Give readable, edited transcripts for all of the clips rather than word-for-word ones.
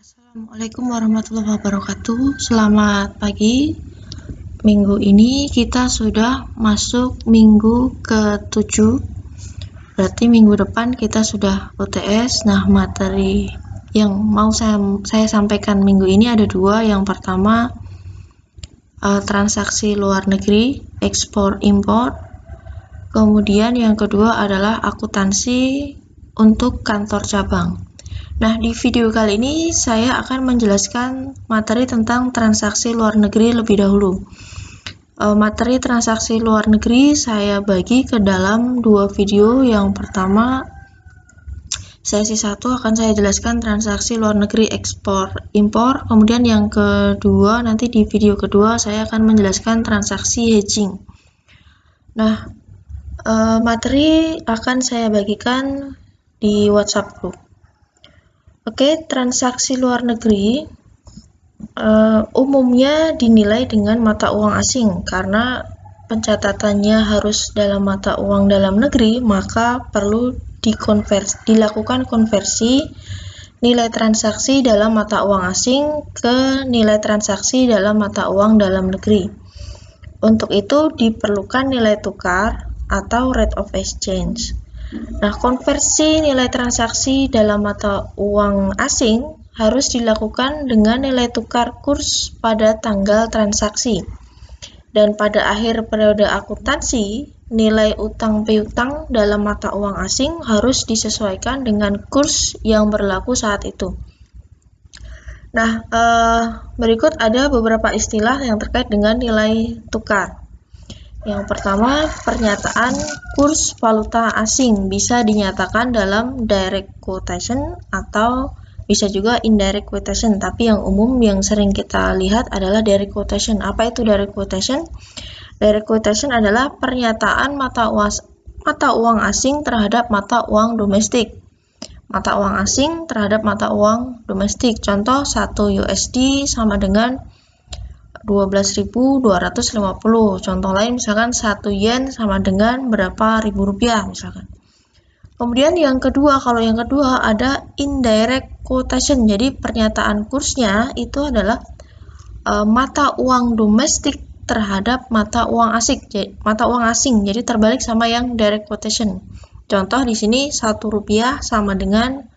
Assalamualaikum warahmatullahi wabarakatuh. Selamat pagi. Minggu ini kita sudah masuk minggu ke-7. Berarti minggu depan kita sudah UTS. Nah, materi yang mau saya sampaikan minggu ini ada dua. Yang pertama, transaksi luar negeri, ekspor impor. Kemudian yang kedua adalah akuntansi untuk kantor cabang. Nah, di video kali ini saya akan menjelaskan materi tentang transaksi luar negeri lebih dahulu. Materi transaksi luar negeri saya bagi ke dalam dua video. Yang pertama, sesi 1 akan saya jelaskan transaksi luar negeri ekspor impor. Kemudian yang kedua, nanti di video kedua saya akan menjelaskan transaksi hedging. Nah, materi akan saya bagikan di WhatsApp group. Oke, transaksi luar negeri umumnya dinilai dengan mata uang asing karena pencatatannya harus dalam mata uang dalam negeri, maka perlu dilakukan konversi nilai transaksi dalam mata uang asing ke nilai transaksi dalam mata uang dalam negeri. Untuk itu diperlukan nilai tukar atau rate of exchange. Nah, konversi nilai transaksi dalam mata uang asing harus dilakukan dengan nilai tukar kurs pada tanggal transaksi. Dan pada akhir periode akuntansi, nilai utang piutang dalam mata uang asing harus disesuaikan dengan kurs yang berlaku saat itu. Nah, berikut ada beberapa istilah yang terkait dengan nilai tukar. Yang pertama, pernyataan kurs valuta asing bisa dinyatakan dalam direct quotation atau bisa juga indirect quotation, tapi yang umum yang sering kita lihat adalah direct quotation. Apa itu direct quotation? Direct quotation adalah pernyataan mata uang asing terhadap mata uang domestik. Mata uang asing terhadap mata uang domestik. Contoh, 1 USD sama dengan 12.250. Contoh lain misalkan 1 yen sama dengan berapa ribu rupiah misalkan. Kemudian yang kedua, kalau yang kedua ada indirect quotation. Jadi pernyataan kursnya itu adalah mata uang domestik terhadap mata uang asing. Jadi terbalik sama yang direct quotation. Contoh di sini 1 rupiah sama dengan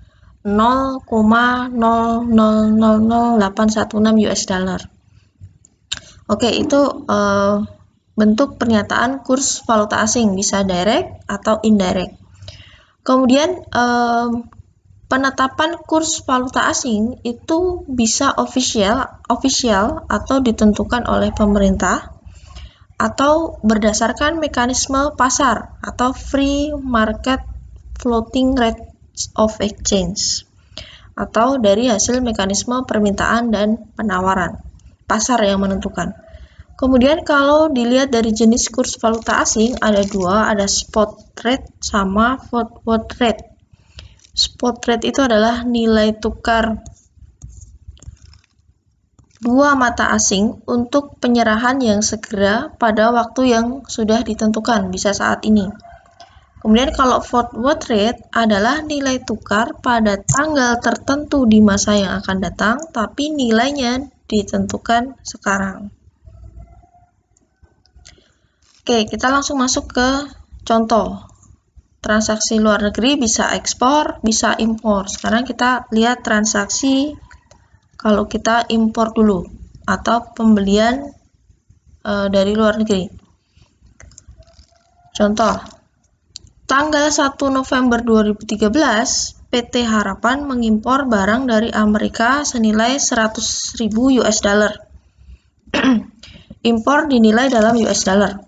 0,0000816 US dollar. Oke, itu bentuk pernyataan kurs valuta asing, bisa direct atau indirect. Kemudian penetapan kurs valuta asing itu bisa official atau ditentukan oleh pemerintah atau berdasarkan mekanisme pasar atau free market floating rate of exchange atau dari hasil mekanisme permintaan dan penawaran. Pasar yang menentukan. Kemudian kalau dilihat dari jenis kurs valuta asing ada dua, ada spot rate sama forward rate. Spot rate itu adalah nilai tukar dua mata asing untuk penyerahan yang segera pada waktu yang sudah ditentukan, bisa saat ini. Kemudian kalau forward rate adalah nilai tukar pada tanggal tertentu di masa yang akan datang, tapi nilainya ditentukan sekarang. Oke, kita langsung masuk ke contoh. Transaksi luar negeri bisa ekspor, bisa impor. Sekarang kita lihat transaksi kalau kita impor dulu atau pembelian dari luar negeri. Contoh, tanggal 1 November 2013, PT Harapan mengimpor barang dari Amerika senilai 100.000 US dollar. Impor dinilai dalam US dollar.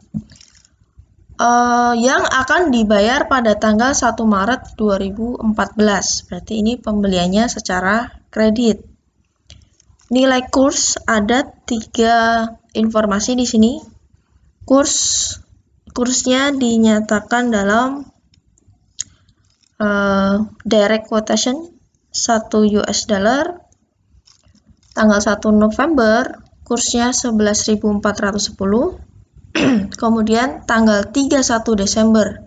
Yang akan dibayar pada tanggal 1 Maret 2014. Berarti ini pembeliannya secara kredit. Nilai kurs ada 3 informasi di sini. Kursnya dinyatakan dalam direct quotation 1 US dollar. Tanggal 1 November kursnya 11.410. Kemudian tanggal 31 Desember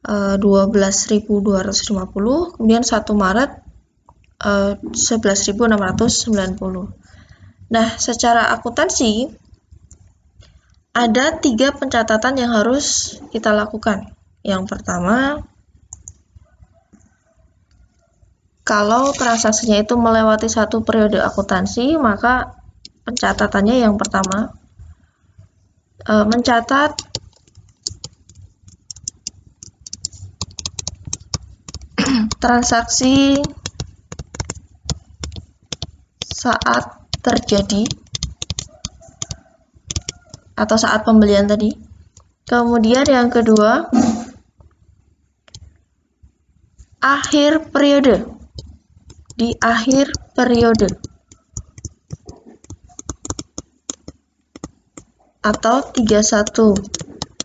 12.250. Kemudian 1 Maret 11.690. Nah, secara akuntansi ada 3 pencatatan yang harus kita lakukan. Yang pertama, kalau transaksinya itu melewati satu periode akuntansi, maka pencatatannya yang pertama, mencatat transaksi saat terjadi atau saat pembelian tadi. Kemudian yang kedua, akhir periode. Di akhir periode atau 31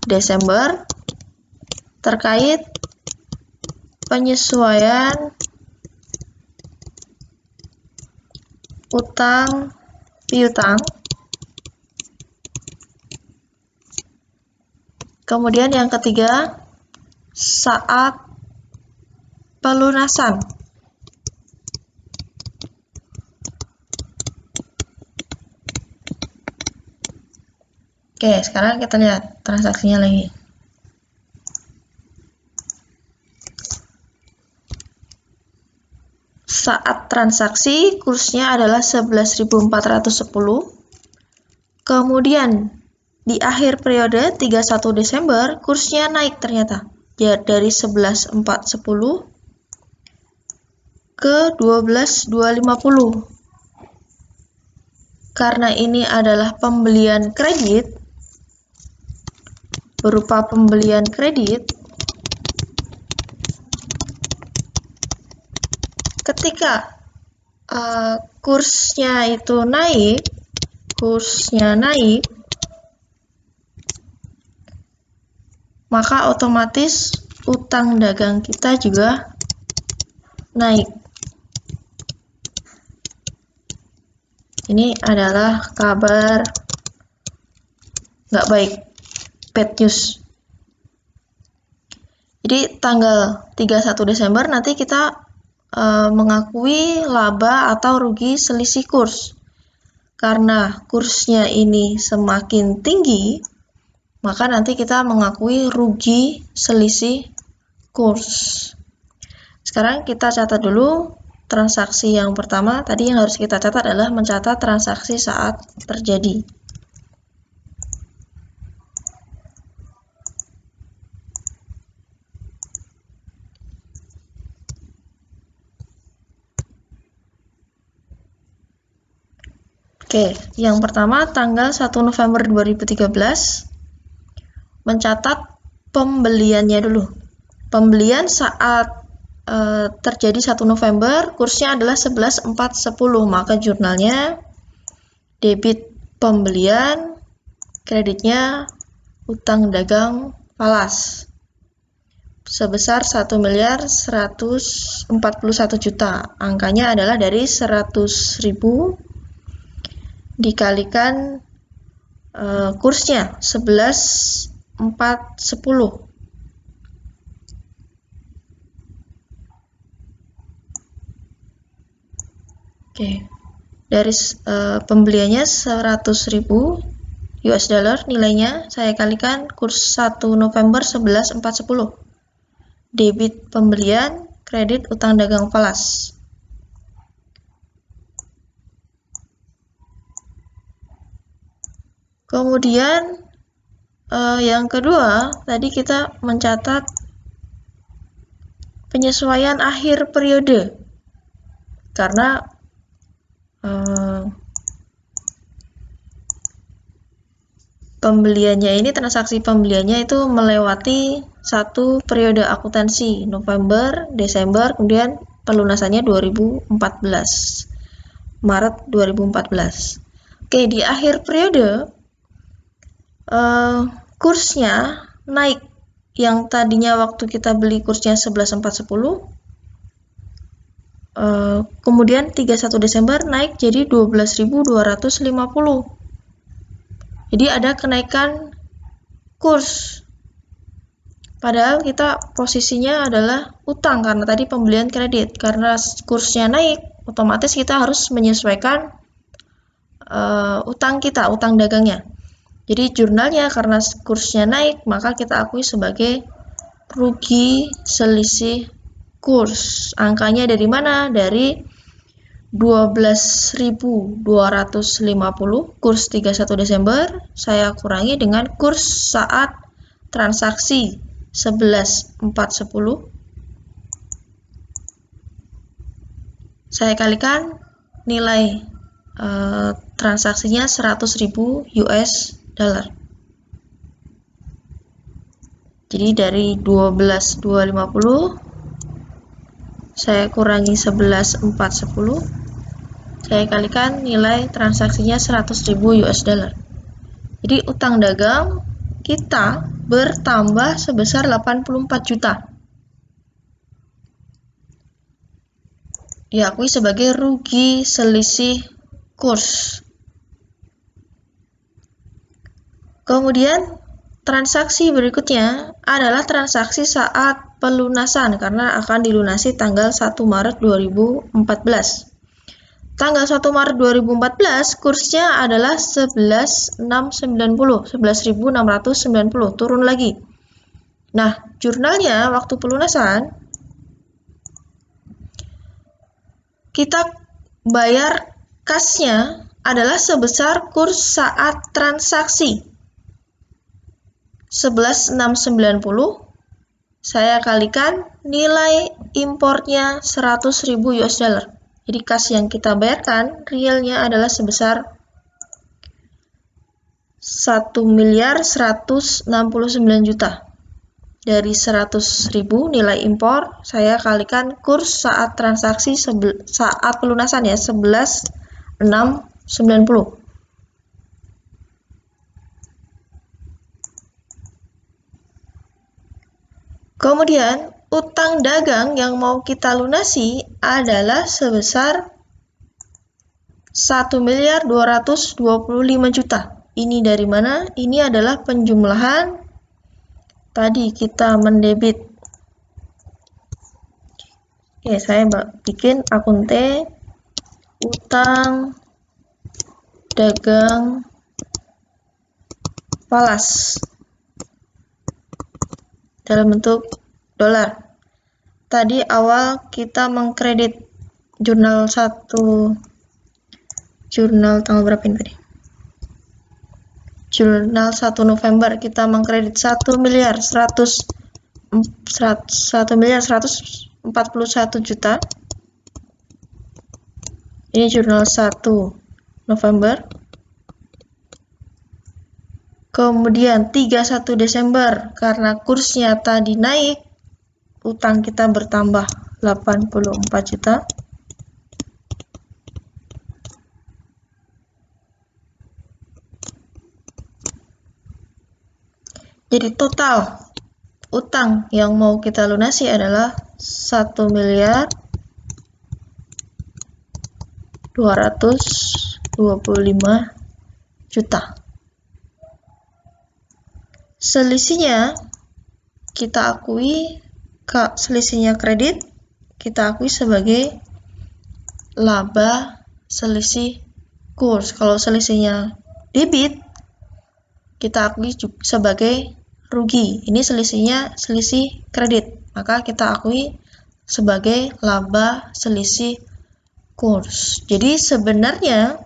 Desember terkait penyesuaian utang piutang. Kemudian yang ketiga, saat pelunasan. Oke, sekarang kita lihat transaksinya lagi. Saat transaksi, kursnya adalah 11.410. Kemudian, di akhir periode 31 Desember, kursnya naik ternyata. Ya, dari 11.410 ke 12.250. Karena ini adalah pembelian kredit, berupa pembelian kredit, ketika kursnya naik, maka otomatis utang dagang kita juga naik. Ini adalah kabar nggak baik, bad news. Jadi tanggal 31 Desember nanti kita mengakui laba atau rugi selisih kurs. Karena kursnya ini semakin tinggi, maka nanti kita mengakui rugi selisih kurs. Sekarang kita catat dulu transaksi yang pertama. Tadi yang harus kita catat adalah mencatat transaksi saat terjadi. Oke, yang pertama tanggal 1 November 2013 mencatat pembeliannya dulu. Pembelian saat terjadi 1 November, kursnya adalah 11.410, maka jurnalnya debit pembelian, kreditnya utang dagang falas sebesar 1.141 juta. Angkanya adalah dari 100.000 dikalikan kursnya 11.410. Oke, dari pembeliannya 100.000 US dollar nilainya, saya kalikan kurs 1 November 11.410. Debit pembelian, kredit utang dagang falas. Kemudian yang kedua, tadi kita mencatat penyesuaian akhir periode. Karena pembeliannya ini, transaksi pembeliannya itu melewati satu periode akuntansi, November, Desember, kemudian pelunasannya 2014, Maret 2014. Oke, di akhir periode kursnya naik. Yang tadinya waktu kita beli kursnya 11.410, kemudian 31 Desember naik jadi 12.250. Jadi ada kenaikan kurs. Padahal kita posisinya adalah utang karena tadi pembelian kredit. Karena kursnya naik, otomatis kita harus menyesuaikan utang kita, utang dagangnya. Jadi jurnalnya karena kursnya naik, maka kita akui sebagai rugi selisih kurs. Angkanya dari mana? Dari 12.250 kurs 31 Desember saya kurangi dengan kurs saat transaksi 11.410. Saya kalikan nilai transaksinya 100.000 US dollar. Jadi dari 12.250 saya kurangi 11.410, saya kalikan nilai transaksinya 100.000 US dollar. Jadi utang dagang kita bertambah sebesar 84 juta. Diakui sebagai rugi selisih kurs. Kemudian transaksi berikutnya adalah transaksi saat pelunasan karena akan dilunasi tanggal 1 Maret 2014. Tanggal 1 Maret 2014 kursnya adalah 11.690, turun lagi. Nah, jurnalnya waktu pelunasan kita bayar kasnya adalah sebesar kurs saat transaksi 11.690, saya kalikan nilai importnya 100.000 US dollar. Jadi kas yang kita bayarkan realnya adalah sebesar 1.169 juta. Dari 100.000 nilai impor, saya kalikan kurs saat transaksi saat pelunasan ya, 11.690. Kemudian, utang dagang yang mau kita lunasi adalah sebesar 1.225 juta. Ini dari mana? Ini adalah penjumlahan. Tadi kita mendebit. Oke, saya bikin akun T, utang dagang falas dalam bentuk dolar. Tadi awal kita mengkredit jurnal tanggal berapa ini tadi? Jurnal 1 November kita mengkredit 1.141 juta. Ini jurnal 1 November. Kemudian 31 Desember karena kursnya tadi naik, utang kita bertambah 84 juta. Jadi total utang yang mau kita lunasi adalah 1.225 juta. Selisihnya kita akui selisihnya kredit kita akui sebagai laba selisih kurs. Kalau selisihnya debit kita akui sebagai rugi. Ini selisihnya selisih kredit, maka kita akui sebagai laba selisih kurs. Jadi sebenarnya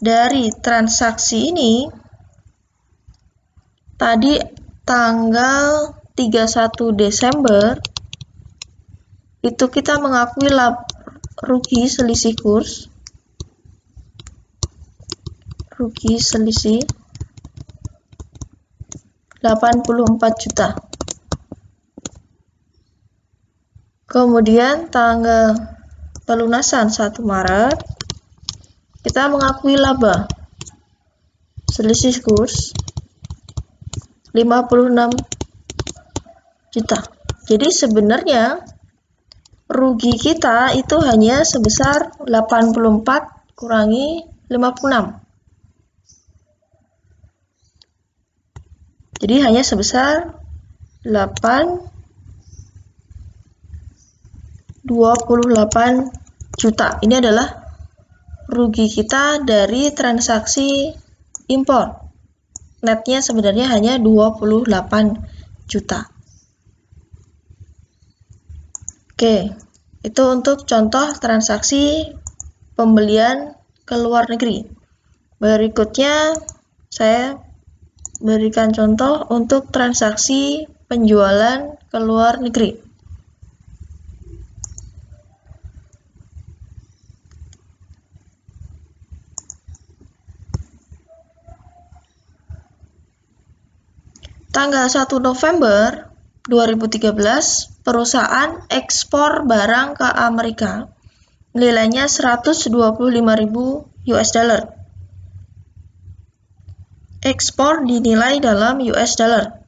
dari transaksi ini tadi tanggal 31 Desember itu kita mengakui rugi selisih kurs, rugi selisih 84 juta. Kemudian tanggal pelunasan 1 Maret kita mengakui laba selisih kurs 56 juta. Jadi sebenarnya rugi kita itu hanya sebesar 84 kurangi 56. Jadi hanya sebesar 28 juta. Ini adalah rugi kita dari transaksi impor. Netnya sebenarnya hanya 28 juta. Oke, itu untuk contoh transaksi pembelian ke luar negeri. Berikutnya saya berikan contoh untuk transaksi penjualan ke luar negeri. Tanggal 1 November 2013, perusahaan ekspor barang ke Amerika. Nilainya 125.000 US dollar. Ekspor dinilai dalam US dollar.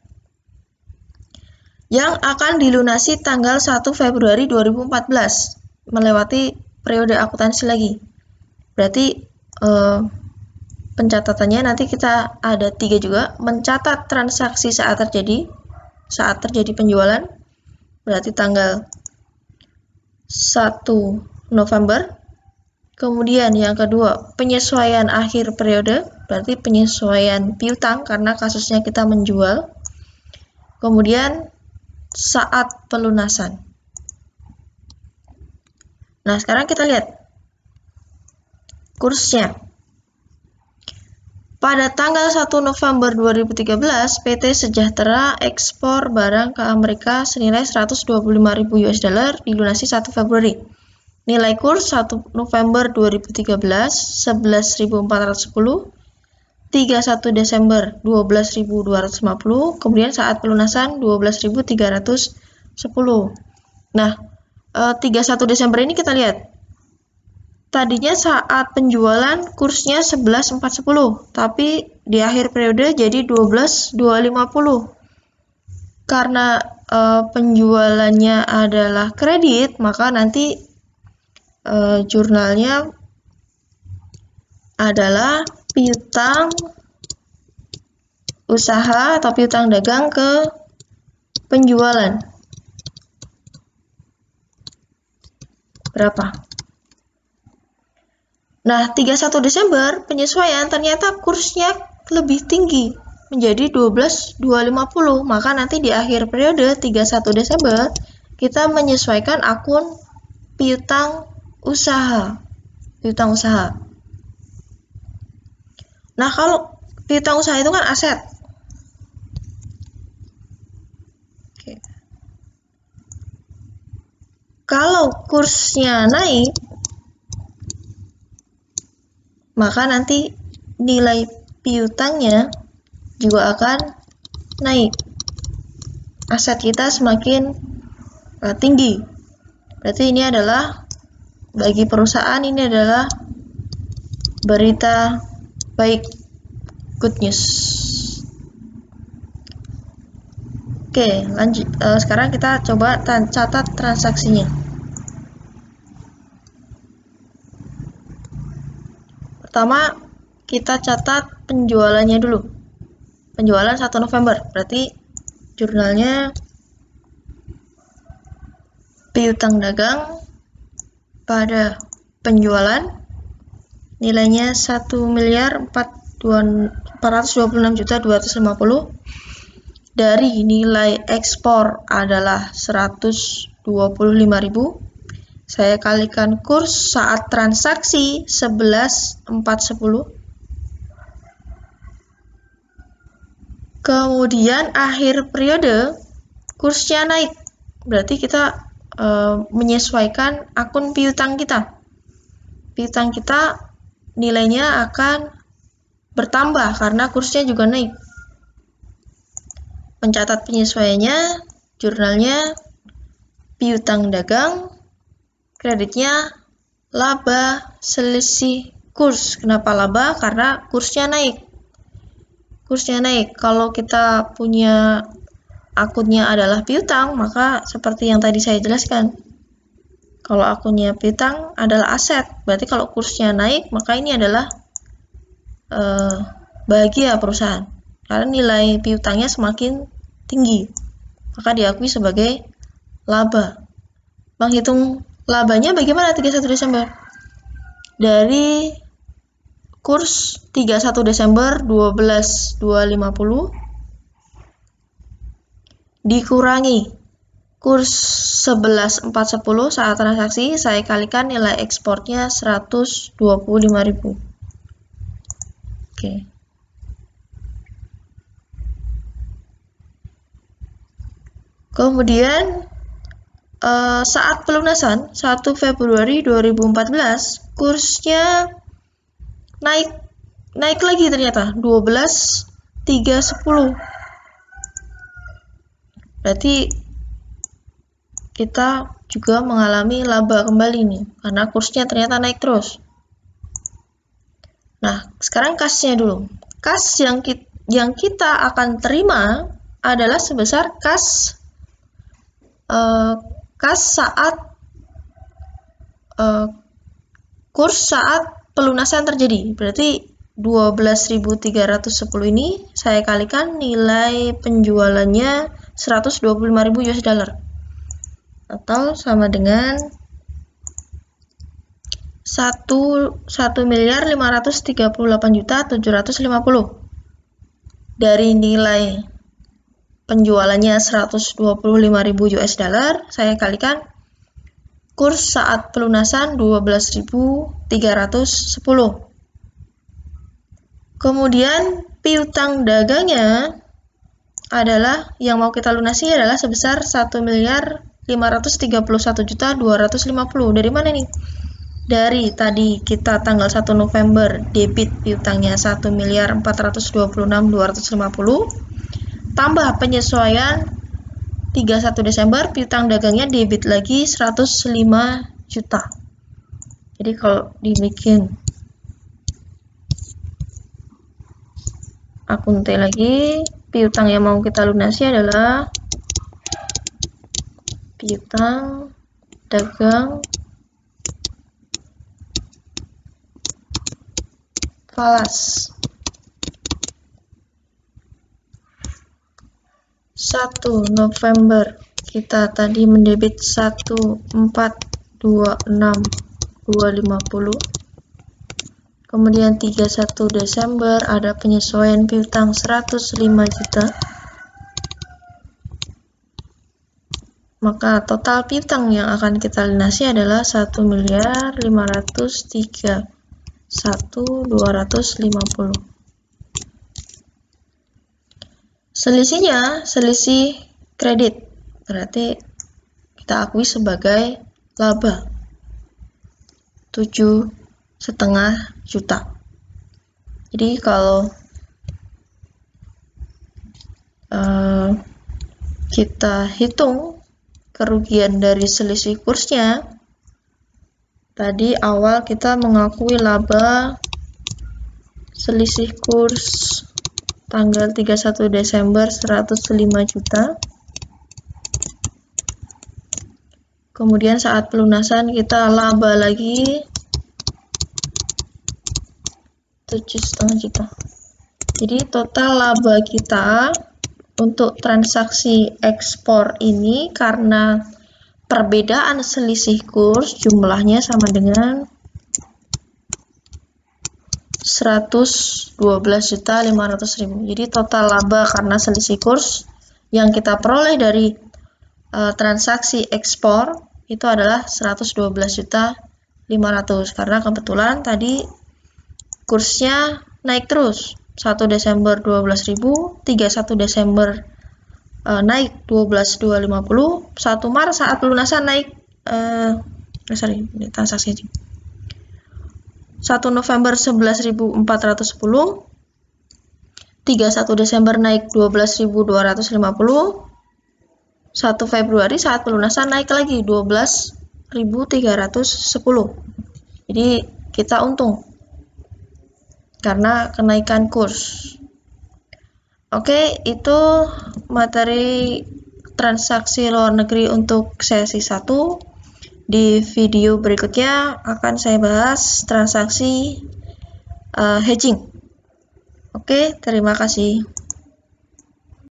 Yang akan dilunasi tanggal 1 Februari 2014. Melewati periode akuntansi lagi. Berarti pencatatannya nanti kita ada 3 juga. Mencatat transaksi saat terjadi penjualan, berarti tanggal 1 November. Kemudian yang kedua, penyesuaian akhir periode, berarti penyesuaian piutang karena kasusnya kita menjual. Kemudian saat pelunasan. Nah, sekarang kita lihat kursnya. Pada tanggal 1 November 2013, PT Sejahtera ekspor barang ke Amerika senilai 125.000 US dollar dilunasi 1 Februari. Nilai kurs 1 November 2013 11.410, 31 Desember 12.250, kemudian saat pelunasan 12.310. Nah, 31 Desember ini kita lihat. Tadinya saat penjualan kursnya 11.410, tapi di akhir periode jadi 12.250. Karena penjualannya adalah kredit, maka nanti jurnalnya adalah piutang usaha atau piutang dagang ke penjualan. Berapa? Nah, 31 Desember penyesuaian ternyata kursnya lebih tinggi menjadi 12.250. Maka nanti di akhir periode 31 Desember kita menyesuaikan akun piutang usaha. Nah, kalau piutang usaha itu kan aset. Oke. Kalau kursnya naik, maka nanti nilai piutangnya juga akan naik. Aset kita semakin tinggi. Berarti ini adalah bagi perusahaan ini adalah berita baik, good news. Oke, lanjut. Sekarang kita coba catat transaksinya. Pertama, kita catat penjualannya dulu. Penjualan 1 November, berarti jurnalnya piutang dagang pada penjualan nilainya 1.426.250 dari nilai ekspor adalah 125.000. Saya kalikan kurs saat transaksi 11.410. Kemudian akhir periode kursnya naik. Berarti kita menyesuaikan akun piutang kita. Piutang kita nilainya akan bertambah karena kursnya juga naik. Pencatat penyesuaiannya, jurnalnya piutang dagang, kreditnya laba selisih kurs. Kenapa laba? Karena kursnya naik. Kalau kita punya akunnya adalah piutang, maka seperti yang tadi saya jelaskan. Kalau akunnya piutang adalah aset, berarti kalau kursnya naik, maka ini adalah bahagia perusahaan. Karena nilai piutangnya semakin tinggi. maka diakui sebagai laba. Menghitung labanya bagaimana 31 Desember? Dari kurs 31 Desember 12.250 dikurangi kurs 11.410 saat transaksi, saya kalikan nilai ekspornya 125.000. Oke. Kemudian saat pelunasan 1 Februari 2014 kursnya naik lagi ternyata 12.310. Berarti kita juga mengalami laba kembali nih karena kursnya ternyata naik terus. Nah, sekarang kasnya dulu. Kas yang kita akan terima adalah sebesar kas saat kurs saat pelunasan terjadi. Berarti 12.310 ini saya kalikan nilai penjualannya 125.000 US dollar atau sama dengan 1.538.750 dari nilai penjualannya 125.000 US dollar, saya kalikan kurs saat pelunasan 12.310. Kemudian piutang dagangnya adalah yang mau kita lunasi adalah sebesar 1.531.250. Dari mana nih? Dari tadi kita tanggal 1 November debit piutangnya 1.426.250 tambah penyesuaian 31 Desember piutang dagangnya debit lagi 105 juta. Jadi kalau dibikin akun T lagi, piutang yang mau kita lunasi adalah piutang dagang falas 1 November kita tadi mendebit 1.426.250. Kemudian 31 Desember ada penyesuaian piutang 105 juta. Maka total piutang yang akan kita lunasi adalah 1.531.250. Selisihnya selisih kredit. Berarti kita akui sebagai laba 7,5 juta. Jadi kalau kita hitung kerugian dari selisih kursnya, tadi awal kita mengakui laba selisih kurs tanggal 31 Desember 105 juta. Kemudian saat pelunasan kita laba lagi 7,5 juta. Jadi total laba kita untuk transaksi ekspor ini karena perbedaan selisih kurs jumlahnya sama dengan 112.500.000. Jadi total laba karena selisih kurs yang kita peroleh dari transaksi ekspor itu adalah 112.500.000 karena kebetulan tadi kursnya naik terus. 1 Desember 12.000, 31 Desember naik 12.250, 1 Maret saat pelunasan naik transaksi aja. 1 November 11.410, 31 Desember naik 12.250, 1 Februari saat pelunasan naik lagi 12.310. Jadi kita untung karena kenaikan kurs. Oke, itu materi transaksi luar negeri untuk sesi 1. Di video berikutnya akan saya bahas transaksi hedging. Oke, terima kasih.